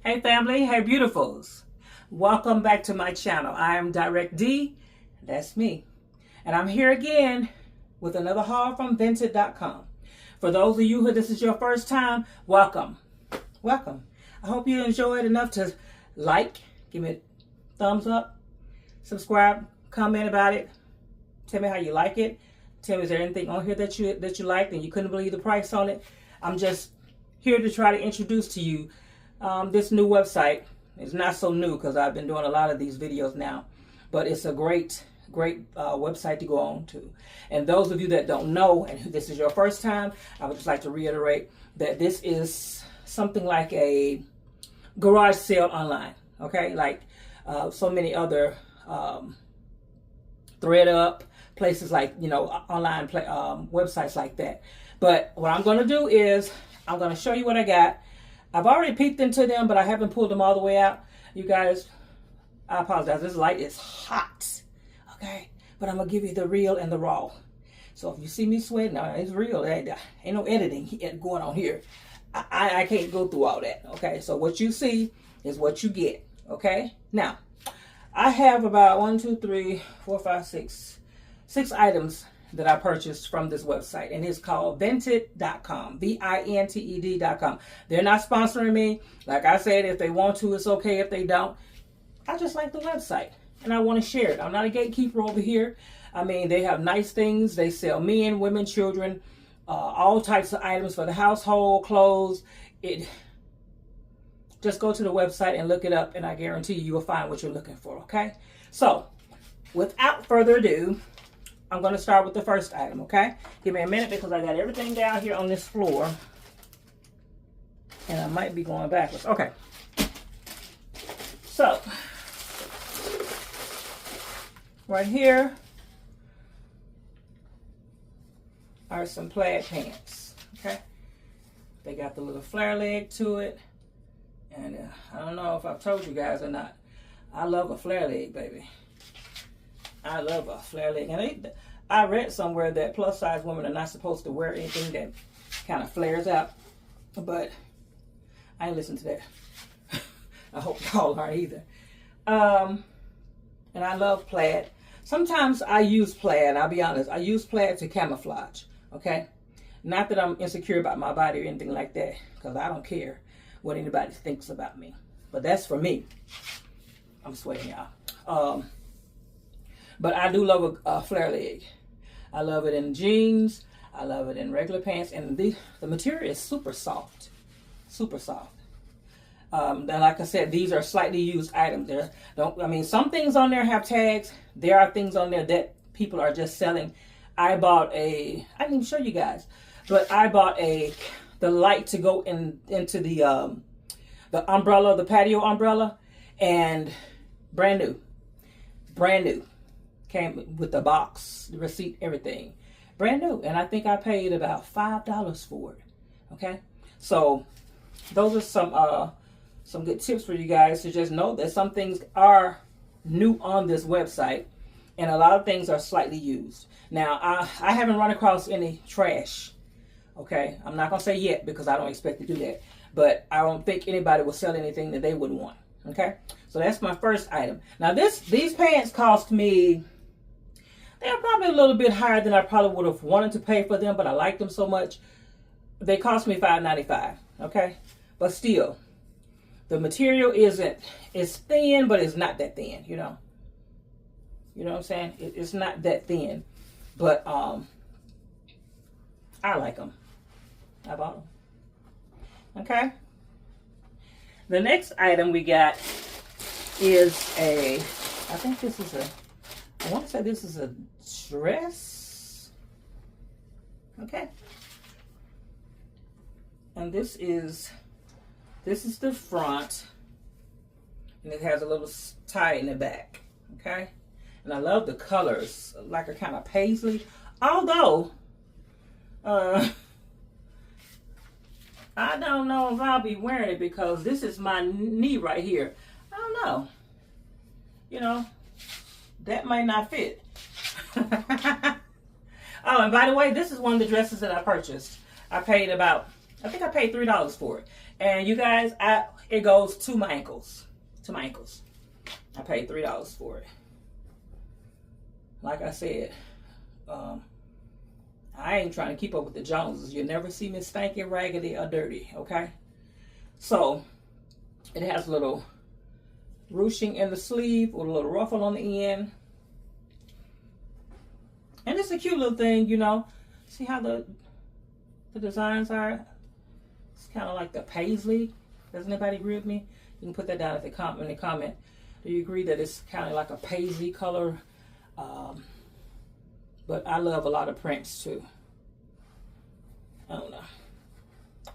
Hey family, hey beautifuls. Welcome back to my channel. I am Direct D, that's me. And I'm here again with another haul from Vinted.com. For those of you who this is your first time, welcome. Welcome. I hope you enjoyed enough to like, give me a thumbs up, subscribe, comment about it, tell me how you like it. Tell me is there anything on here that you liked and you couldn't believe the price on it. I'm just here to try to introduce to you this new website. It's not so new because I've been doing a lot of these videos now, but it's a great website to go on to. And those of you that don't know and this is your first time, I would just like to reiterate that this is something like a garage sale online, okay? Like so many other ThreadUp, places like, you know, online websites like that. But what I'm going to do is I'm going to show you what I got. I've already peeked into them, but I haven't pulled them all the way out. You guys, I apologize. This light is hot, okay? But I'm going to give you the real and the raw. So if you see me sweating, it's real. Ain't no editing going on here. I can't go through all that, okay? So what you see is what you get, okay? Now, I have about 6 items that I purchased from this website, and it's called Vinted.com, Vinted.com. They're not sponsoring me. Like I said, if they want to, it's okay. If they don't, I just like the website, and I want to share it. I'm not a gatekeeper over here. I mean, they have nice things. They sell men, women, children, all types of items for the household, clothes. Just go to the website and look it up, and I guarantee you will find what you're looking for, okay? So, without further ado, I'm going to start with the first item, okay? Give me a minute because I got everything down here on this floor. And I might be going backwards. Okay. So, right here are some plaid pants, okay? They got the little flare leg to it. And I don't know if I've told you guys or not. I love a flare leg, baby. I love a flare leg. And I read somewhere that plus size women are not supposed to wear anything that kind of flares out. But I ain't listened to that. I hope y'all aren't either. And I love plaid. Sometimes I use plaid, I'll be honest. I use plaid to camouflage, okay? Not that I'm insecure about my body or anything like that, because I don't care what anybody thinks about me. But that's for me. I'm sweating, y'all. But I do love a flare leg. I love it in jeans. I love it in regular pants. And the material is super soft. Super soft. And like I said, these are slightly used items. Some things on there have tags. There are things on there that people are just selling. I didn't even show you guys, but I bought the light to go into the umbrella, the patio umbrella, and brand new. Came with the box, the receipt, everything. Brand new. And I think I paid about $5 for it. Okay? So those are some good tips for you guys to just know that some things are new on this website and a lot of things are slightly used. Now, I haven't run across any trash. Okay? I'm not going to say yet because I don't expect to do that. But I don't think anybody will sell anything that they wouldn't want. Okay? So that's my first item. Now these pants cost me, they're probably a little bit higher than I probably would have wanted to pay for them, but I like them so much. They cost me $5.95, okay? But still, the material it's thin, but it's not that thin, you know? You know what I'm saying? It's not that thin, but I like them. I bought them. Okay? The next item we got is I want to say this is a dress. Okay. And this is the front. And it has a little tie in the back. Okay. And I love the colors, like a kind of paisley. Although, I don't know if I'll be wearing it because this is my knee right here. I don't know. You know, that might not fit. Oh, and by the way, this is one of the dresses that I purchased. I think I paid $3 for it. And you guys, It goes to my ankles. To my ankles. I paid $3 for it. Like I said, I ain't trying to keep up with the Joneses. You'll never see me stinking, raggedy, or dirty, okay? So, it has a little ruching in the sleeve with a little ruffle on the end. And it's a cute little thing, you know. See how the designs are? It's kind of like the paisley. Does anybody agree with me? You can put that down in the comment. Do you agree that it's kind of like a paisley color? But I love a lot of prints too. I don't know.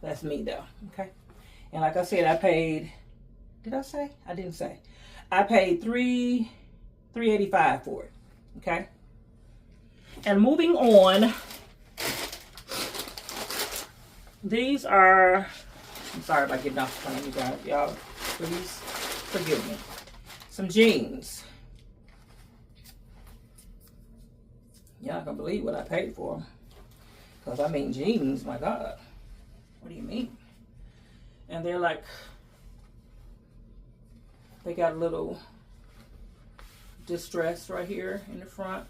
That's me though, okay? And like I said, I paid, did I say? I didn't say. I paid $3.85 for it, okay? And moving on, these are, I'm sorry about getting off the phone, you guys. Y'all, please forgive me. Some jeans. Y'all not gonna believe what I paid for them. Because I mean jeans, my God. What do you mean? And they're like, they got a little distress right here in the front.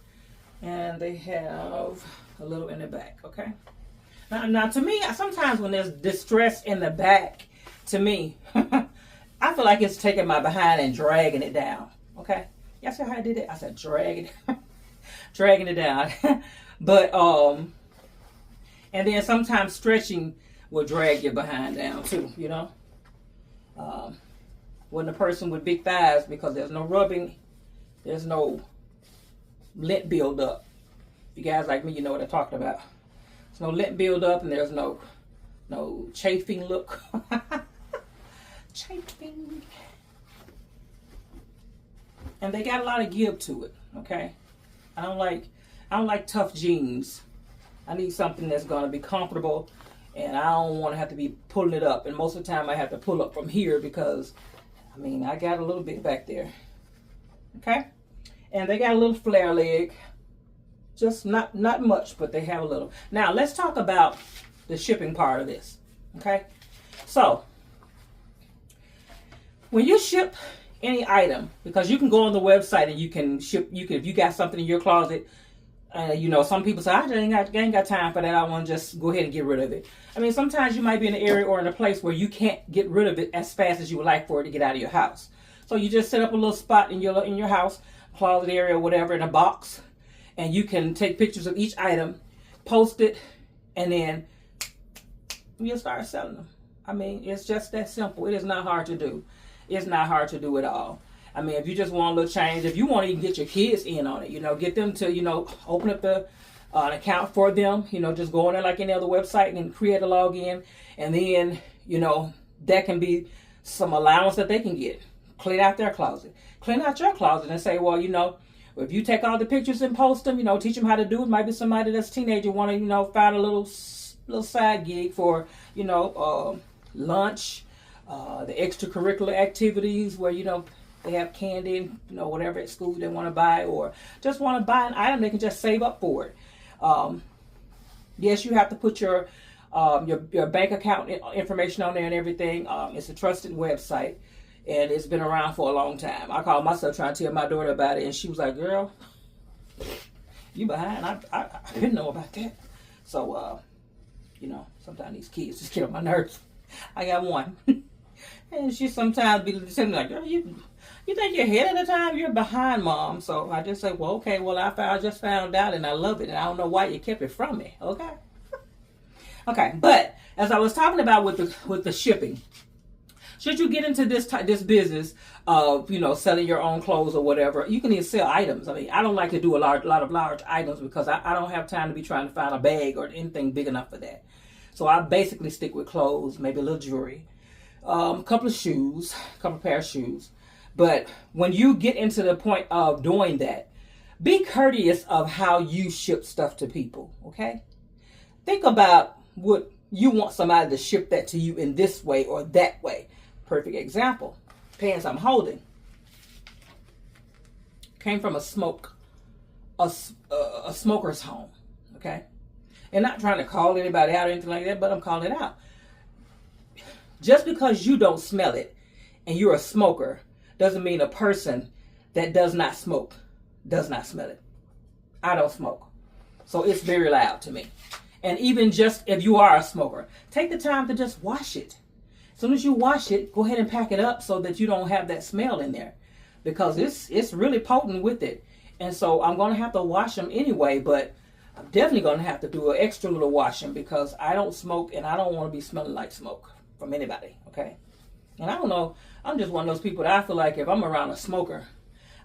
And they have a little in the back, okay? Now to me, sometimes when there's distress in the back, to me, I feel like it's taking my behind and dragging it down, okay? Y'all see how I did it? I said dragging it down. But, and then sometimes stretching will drag your behind down too, you know? When the person with big thighs, because there's no rubbing, there's no lint build up. If you guys like me, you know what I'm talking about. There's no lint build up and there's no chafing look. Chafing. And they got a lot of give to it, okay? I don't like tough jeans. I need something that's gonna be comfortable, and I don't want to have to be pulling it up. And most of the time I have to pull up from here because, I mean, I got a little bit back there. Okay? And they got a little flare leg. Just not much, but they have a little. Now, let's talk about the shipping part of this. Okay? So, when you ship any item, because you can go on the website and you can ship, if you got something in your closet, you know, some people say, I ain't got time for that. I want to just go ahead and get rid of it. I mean, sometimes you might be in an area or in a place where you can't get rid of it as fast as you would like for it to get out of your house. So you just set up a little spot in your house, closet area, whatever, in a box, and you can take pictures of each item, post it, and then you'll start selling them. I mean, it's just that simple. It is not hard to do. It's not hard to do at all. I mean, if you just want a little change, if you want to even get your kids in on it, you know, get them to, you know, open up an account for them, you know, just go on there like any other website and create a login. And then, you know, that can be some allowance that they can get. Clean out their closet. Clean out your closet and say, well, you know, if you take all the pictures and post them, you know, teach them how to do it. Might be somebody that's a teenager want to, you know, find a little side gig for, you know, lunch, the extracurricular activities where, you know, they have candy and, you know, whatever at school they want to buy, or just want to buy an item, they can just save up for it. Yes, you have to put your bank account information on there and everything. It's a trusted website, and it's been around for a long time. I called myself trying to tell my daughter about it, and she was like, girl, you behind. I didn't know about that. So, you know, sometimes these kids just get on my nerves. I got one. And she sometimes be saying like, girl, you think you're ahead of the time? You're behind, Mom. So I just say, well, okay, well, I just found out and I love it. And I don't know why you kept it from me. Okay. Okay. But as I was talking about with the shipping, should you get into this business of, you know, selling your own clothes or whatever, you can even sell items. I mean, I don't like to do a lot of large items because I don't have time to be trying to find a bag or anything big enough for that. So I basically stick with clothes, maybe a little jewelry, a couple of shoes, a couple of pair of shoes. But when you get into the point of doing that, be courteous of how you ship stuff to people, okay? Think about what you want somebody to ship that to you in this way or that way. Perfect example. Pants I'm holding came from a smoker's home, okay? And not trying to call anybody out or anything like that, but I'm calling it out. Just because you don't smell it and you're a smoker doesn't mean a person that does not smoke does not smell it. I don't smoke. So it's very loud to me. And even just if you are a smoker, take the time to just wash it. As soon as you wash it, go ahead and pack it up so that you don't have that smell in there. Because it's really potent with it. And so I'm going to have to wash them anyway, but I'm definitely going to have to do an extra little washing because I don't smoke and I don't want to be smelling like smoke from anybody, okay? And I don't know, I'm just one of those people that I feel like if I'm around a smoker,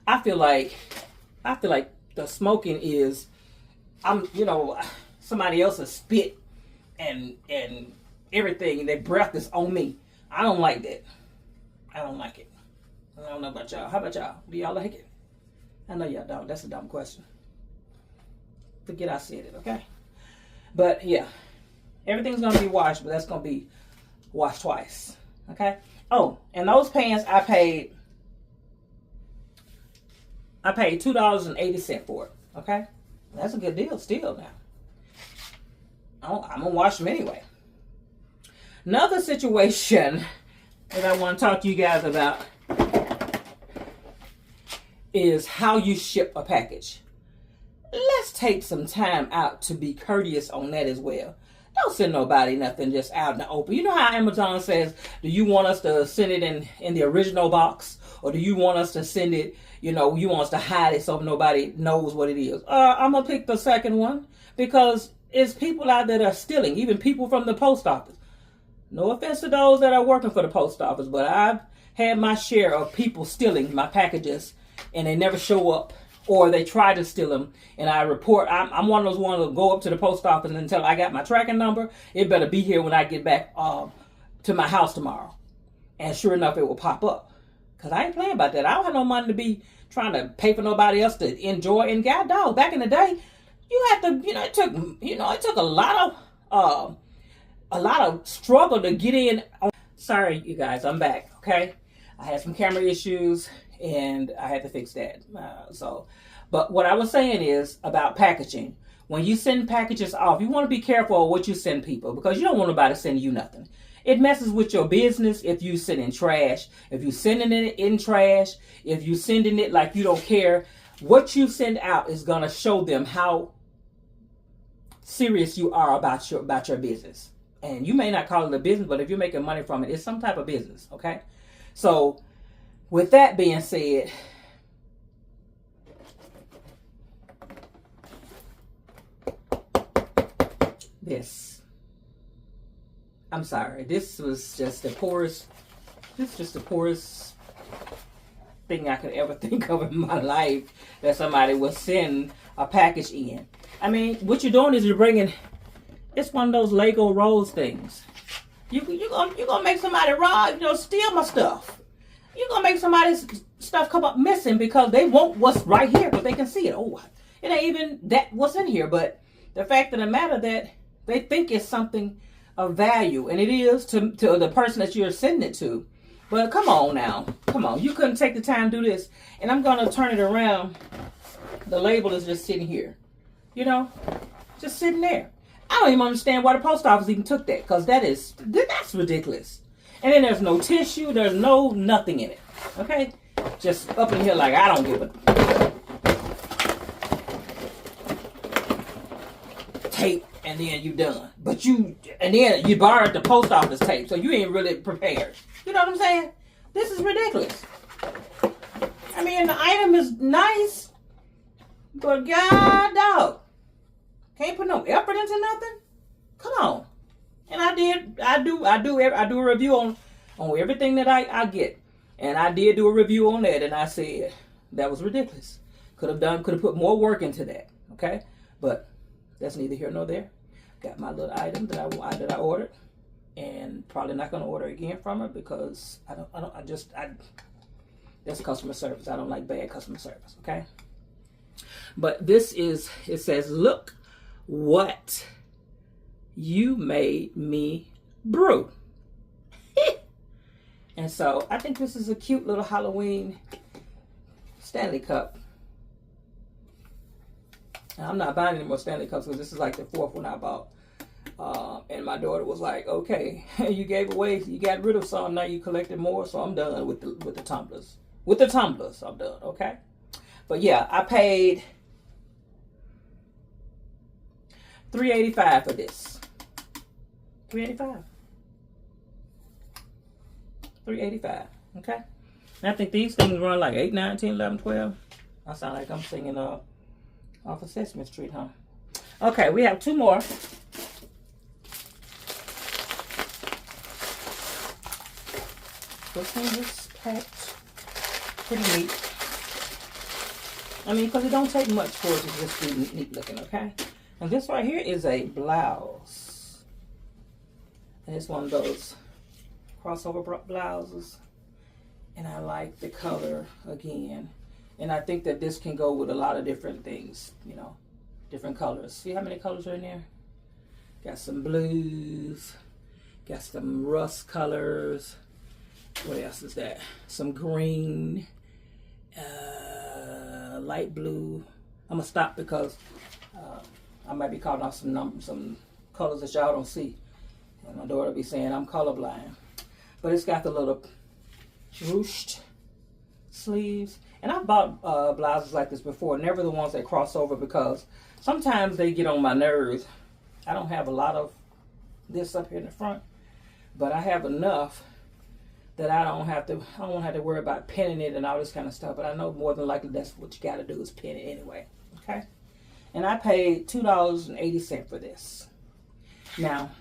I feel like the smoking is, somebody else's spit and everything, and their breath is on me. I don't like that. I don't like it. I don't know about y'all. How about y'all? Do y'all like it? I know y'all don't. That's a dumb question. Forget I said it, okay? But yeah, everything's gonna be washed, but that's gonna be washed twice, okay? Oh, and those pants I paid $2.80 for it, okay? That's a good deal still now. I'm gonna wash them anyway. Another situation that I want to talk to you guys about is how you ship a package. Let's take some time out to be courteous on that as well. Don't send nobody nothing just out in the open. You know how Amazon says, do you want us to send it in the original box? Or do you want us to send it, you want us to hide it so nobody knows what it is? I'm going to pick the second one because it's people out there that are stealing, even people from the post office. No offense to those that are working for the post office, but I've had my share of people stealing my packages and they never show up. Or they try to steal them, and I report. I'm one of those ones that go up to the post office and tell them I got my tracking number. It better be here when I get back to my house tomorrow. And sure enough, it will pop up. Because I ain't playing about that. I don't have no money to be trying to pay for nobody else to enjoy. And God dog, back in the day, you had to, it took a lot of struggle to get in. Sorry, you guys, I'm back, okay? I had some camera issues. And I had to fix that. But what I was saying is about packaging. When you send packages off, you want to be careful of what you send people because you don't want nobody sending you nothing. It messes with your business if you send in trash, if you sending it in trash, if you sending it like you don't care. What you send out is going to show them how serious you are about your business. And you may not call it a business, but if you're making money from it, it's some type of business, okay? So with that being said, I'm sorry, this was just the poorest thing I could ever think of in my life that somebody would send a package in. I mean, what you're doing is you're bringing, it's one of those Lego rolls things. You're gonna make somebody rob, steal my stuff. You're going to make somebody's stuff come up missing because they want what's right here because they can see it. Oh, it ain't even that what's in here. But the fact of the matter that they think it's something of value. And it is to the person that you're sending it to. But come on now. Come on. You couldn't take the time to do this. And I'm going to turn it around. The label is just sitting here. Just sitting there. I don't even understand why the post office even took that because that's ridiculous. And then there's no tissue. There's no nothing in it. Okay? Just up in here like I don't give a tape and then you done. And then you borrowed the post office tape. So you ain't really prepared. You know what I'm saying? This is ridiculous. I mean, the item is nice. But God dog. Can't put no effort into nothing? Come on. And I do a review on everything that I get. And I did do a review on that and I said that was ridiculous. Could have put more work into that. Okay? But that's neither here nor there. Got my little item that I ordered. And probably not gonna order again from her because that's customer service. I don't like bad customer service, okay? But it says, look what you made me brew. And so I think this is a cute little Halloween Stanley Cup. And I'm not buying any more Stanley Cups because this is like the fourth one I bought. And my daughter was like, okay, you got rid of some, now you collected more, so I'm done with the tumblers. With the tumblers, I'm done, okay? But yeah, I paid $3.85 for this. $3.85. $3.85, okay? And I think these things run like 8, 9, 10, 11, 12. I sound like I'm singing off of Sesame Street, huh? Okay, we have 2 more. This thing is packed pretty neat. I mean, because it don't take much for it to just be neat looking, okay? And this right here is a blouse. And it's one of those crossover blouses. And I like the color again. And I think that this can go with a lot of different things, you know, different colors. See how many colors are in there? Got some blues, got some rust colors. What else is that? Some green, light blue. I'm gonna stop because I might be calling off some colors that y'all don't see. And my daughter be saying I'm colorblind. But it's got the little ruched sleeves. And I've bought blouses like this before, never the ones that cross over, because sometimes they get on my nerves. I don't have a lot of this up here in the front, but I have enough that I don't have to worry about pinning it and all this kind of stuff. But I know more than likely that's what you got to do is pin it anyway, okay? And I paid $2.80 for this. Now,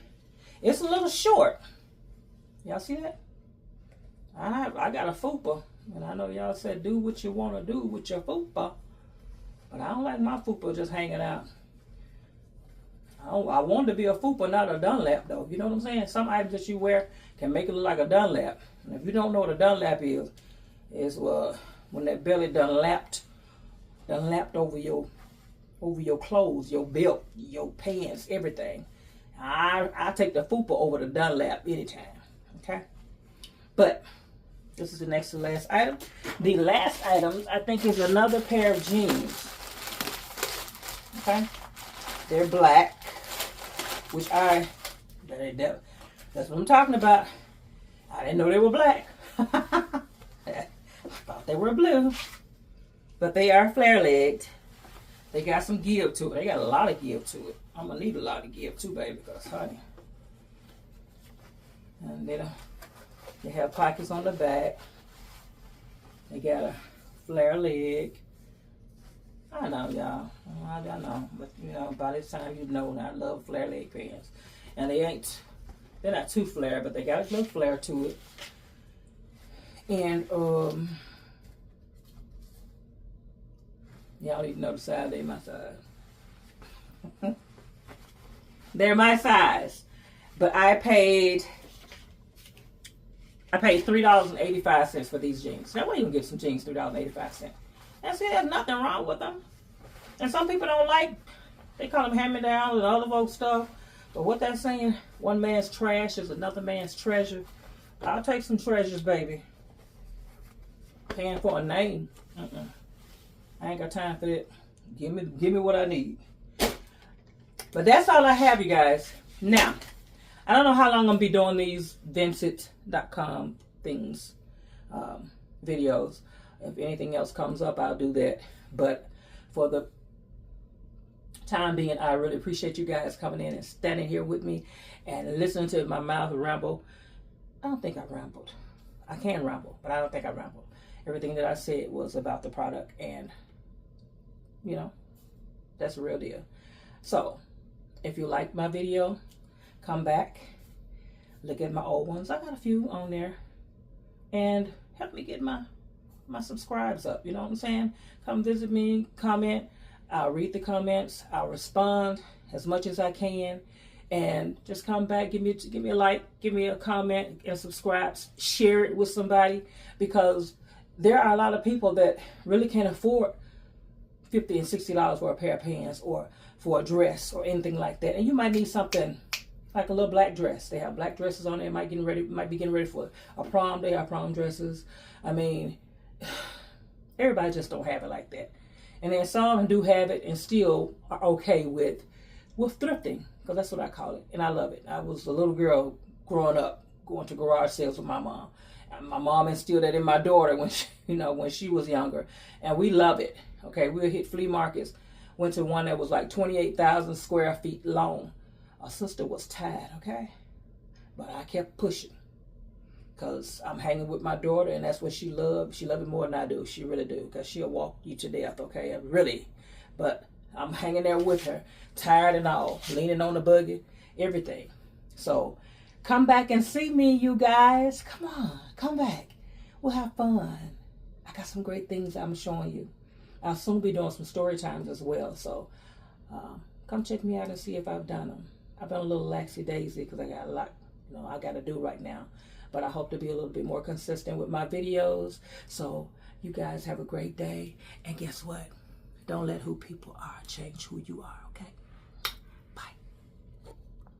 it's a little short. Y'all see that? I got a fupa, and I know y'all said do what you want to do with your fupa, but I don't like my fupa just hanging out. I want to be a fupa, not a Dunlap, though. You know what I'm saying? Some items that you wear can make it look like a Dunlap. And if you don't know what a Dunlap is when that belly done lapped over your clothes, your belt, your pants, everything. I take the fupa over the Dunlap anytime. Okay? But this is the next to last item. The last item, I think, is another pair of jeans. Okay? They're black, which that's what I'm talking about. I didn't know they were black. I thought they were blue. But they are flare-legged. They got some give to it. They got a lot of give to it. I'm going to need a lot of give too, baby, because, honey. And they have pockets on the back. They got a flare leg. I know, y'all. I know. But, you know, by this time, you know I love flare leg pants. And they're not too flare, but they got a little flare to it. And, y'all need to know the size. They're my size. They're my size. But I paid $3.85 for these jeans. Now, we can get some jeans $3.85. And see, there's nothing wrong with them. And some people don't like, they call them hand-me-downs and other folks stuff. But what they're saying, one man's trash is another man's treasure. I'll take some treasures, baby. Paying for a name. I ain't got time for that. Give me what I need. But that's all I have, you guys. Now, I don't know how long I'm going to be doing these Vinted.com things, videos. If anything else comes up, I'll do that. But for the time being, I really appreciate you guys coming in and standing here with me and listening to my mouth ramble. I don't think I rambled. I can ramble, but I don't think I rambled. Everything that I said was about the product, and, you know, that's the real deal. So, if you like my video, come back, look at my old ones. I got a few on there, and help me get my subscribes up. You know what I'm saying? Come visit me, comment. I'll read the comments. I'll respond as much as I can, and just come back. Give me a like, give me a comment, and subscribe. Share it with somebody, because there are a lot of people that really can't afford $50 and $60 for a pair of pants or for a dress or anything like that. And you might need something like a little black dress. They have black dresses on there. Might be getting ready for a prom. They have prom dresses. I mean, everybody just don't have it like that. And then some do have it and still are okay with thrifting, because that's what I call it, and I love it. I was a little girl growing up, going to garage sales with my mom. And my mom instilled that in my daughter when she, when she was younger, and we love it. Okay, we'll hit flea markets. Went to one that was like 28,000 square feet long. Our sister was tired, okay, but I kept pushing because I'm hanging with my daughter, and that's what she loved. She loved it more than I do. She really do, because she'll walk you to death, okay, really. But I'm hanging there with her, tired and all, leaning on the buggy, everything. So come back and see me, you guys. Come on, come back. We'll have fun. I got some great things I'm showing you. I'll soon be doing some story times as well. So come check me out and see if I've done them. I've been a little laxy-daisy because I got a lot, I got to do right now. But I hope to be a little bit more consistent with my videos. So you guys have a great day. And guess what? Don't let who people are change who you are.